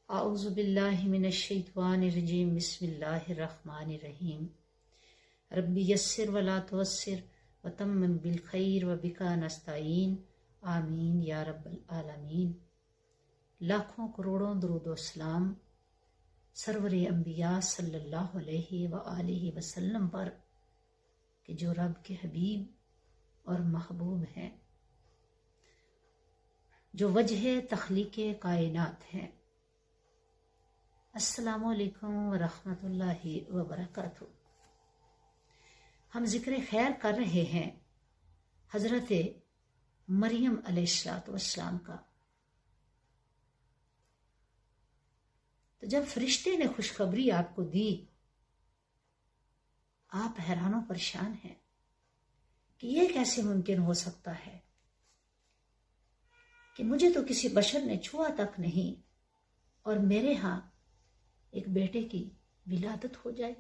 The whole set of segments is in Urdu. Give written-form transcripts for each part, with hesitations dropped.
اعوذ باللہ من الشیطان الرجیم بسم اللہ الرحمن الرحیم ربی یسر ولا تعسر وتمم بالخیر وبکا نستعین آمین یا رب العالمین۔ لاکھوں کروڑوں درود و سلام سرور انبیاء صلی اللہ علیہ وآلہ وسلم پر کہ جو رب کے حبیب اور محبوب ہیں، جو وجہ تخلیق کائنات ہیں۔ السلام علیکم ورحمۃ اللہ وبرکاتہ۔ ہم ذکر خیر کر رہے ہیں حضرت مریم علیہ السلام کا۔ تو جب فرشتے نے خوشخبری آپ کو دی، آپ حیران و پریشان ہیں کہ یہ کیسے ممکن ہو سکتا ہے کہ مجھے تو کسی بشر نے چھوا تک نہیں اور میرے ہاں ایک بیٹے کی ولادت ہو جائے۔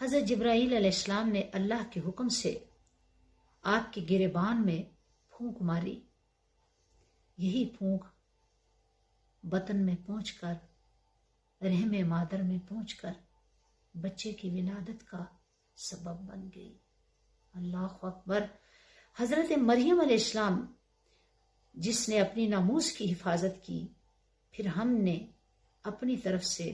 حضرت جبرائیل علیہ السلام نے اللہ کے حکم سے آپ کے گریبان میں پھونک ماری۔ یہی پھونک بطن میں پہنچ کر، رحم مادر میں پہنچ کر بچے کی ولادت کا سبب بن گئی۔ اللہ اکبر۔ حضرت مریم علیہ السلام جس نے اپنی ناموس کی حفاظت کی، پھر ہم نے اپنی طرف سے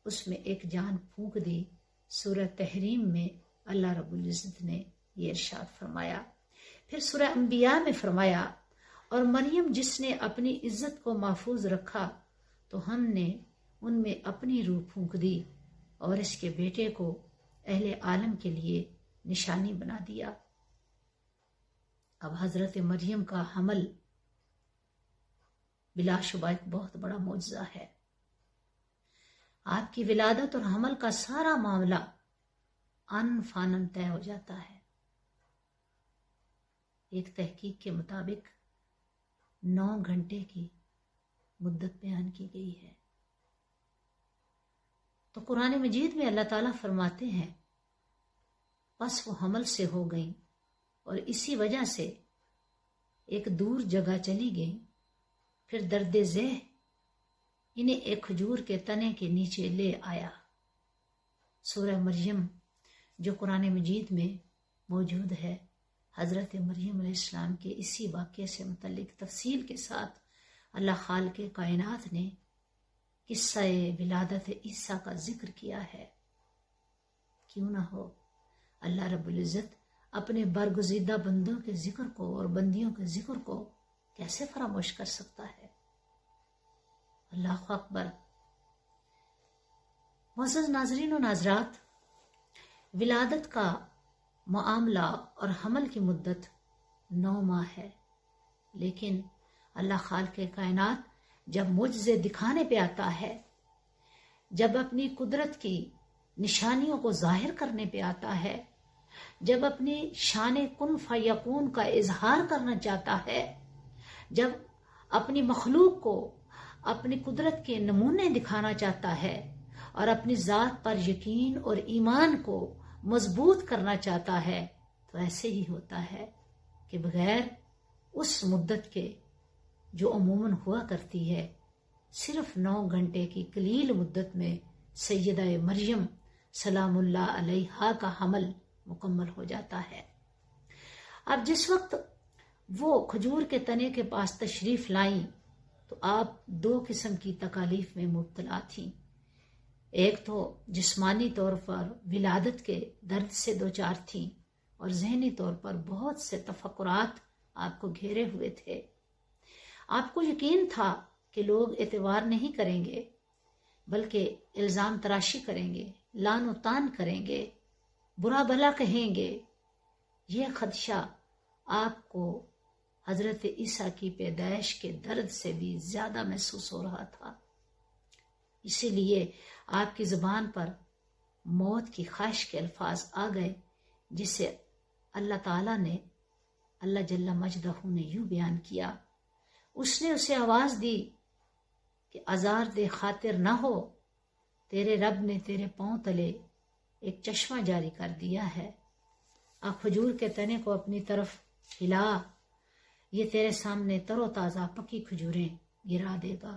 اس میں ایک جان پھونک دی۔ سورہ تحریم میں اللہ رب العزت نے یہ ارشاد فرمایا۔ پھر سورہ انبیاء میں فرمایا، اور مریم جس نے اپنی عزت کو محفوظ رکھا تو ہم نے ان میں اپنی روح پھونک دی اور اس کے بیٹے کو اہل عالم کے لیے نشانی بنا دیا۔ اب حضرت مریم کا حمل بلا شبہ ایک بہت بڑا معجزہ ہے۔ آپ کی ولادت اور حمل کا سارا معاملہ ان فانن طے ہو جاتا ہے۔ ایک تحقیق کے مطابق 9 گھنٹے کی مدت بیان کی گئی ہے۔ تو قرآن مجید میں اللہ تعالیٰ فرماتے ہیں، پس وہ حمل سے ہو گئیں اور اسی وجہ سے ایک دور جگہ چلی گئیں۔ پھر درد ذہ انہیں ایک کھجور کے تنے کے نیچے لے آیا۔ سورہ مریم جو قرآن مجید میں موجود ہے، حضرت مریم علیہ السلام کے اسی واقعے سے متعلق تفصیل کے ساتھ اللہ خالق کائنات نے قصہ ولادت عیسیٰ کا ذکر کیا ہے۔ کیوں نہ ہو، اللہ رب العزت اپنے برگزیدہ بندوں کے ذکر کو اور بندیوں کے ذکر کو کیسے فراموش کر سکتا ہے؟ اللہ اکبر۔ معزز ناظرین و ناظرات، ولادت کا معاملہ اور حمل کی مدت 9 ماہ ہے، لیکن اللہ خالق کائنات جب معجزے دکھانے پہ آتا ہے، جب اپنی قدرت کی نشانیوں کو ظاہر کرنے پہ آتا ہے، جب اپنی شان کن فیکون کا اظہار کرنا چاہتا ہے، جب اپنی مخلوق کو اپنی قدرت کے نمونے دکھانا چاہتا ہے اور اپنی ذات پر یقین اور ایمان کو مضبوط کرنا چاہتا ہے، تو ایسے ہی ہوتا ہے کہ بغیر اس مدت کے جو عموماً ہوا کرتی ہے، صرف 9 گھنٹے کی قلیل مدت میں سیدہ مریم سلام اللہ علیہا کا حمل مکمل ہو جاتا ہے۔ اب جس وقت وہ کھجور کے تنے کے پاس تشریف لائیں تو آپ 2 قسم کی تکالیف میں مبتلا تھیں۔ ایک تو جسمانی طور پر ولادت کے درد سے دوچار تھیں اور ذہنی طور پر بہت سے تفکرات آپ کو گھیرے ہوئے تھے۔ آپ کو یقین تھا کہ لوگ اعتبار نہیں کریں گے، بلکہ الزام تراشی کریں گے، لعن و طعن کریں گے، برا بھلا کہیں گے۔ یہ خدشہ آپ کو حضرت عیسیٰ کی پیدائش کے درد سے بھی زیادہ محسوس ہو رہا تھا۔ اسی لیے آپ کی زبان پر موت کی خواہش کے الفاظ آ گئے، جسے اللہ تعالیٰ نے، اللہ جل مجدہ نے یوں بیان کیا۔ اس نے اسے آواز دی کہ آزار دے خاطر نہ ہو، تیرے رب نے تیرے پاؤں تلے ایک چشمہ جاری کر دیا ہے۔ اب کھجور کے تنے کو اپنی طرف ہلا، یہ تیرے سامنے تر و تازہ پکی کھجوریں گرا دے گا۔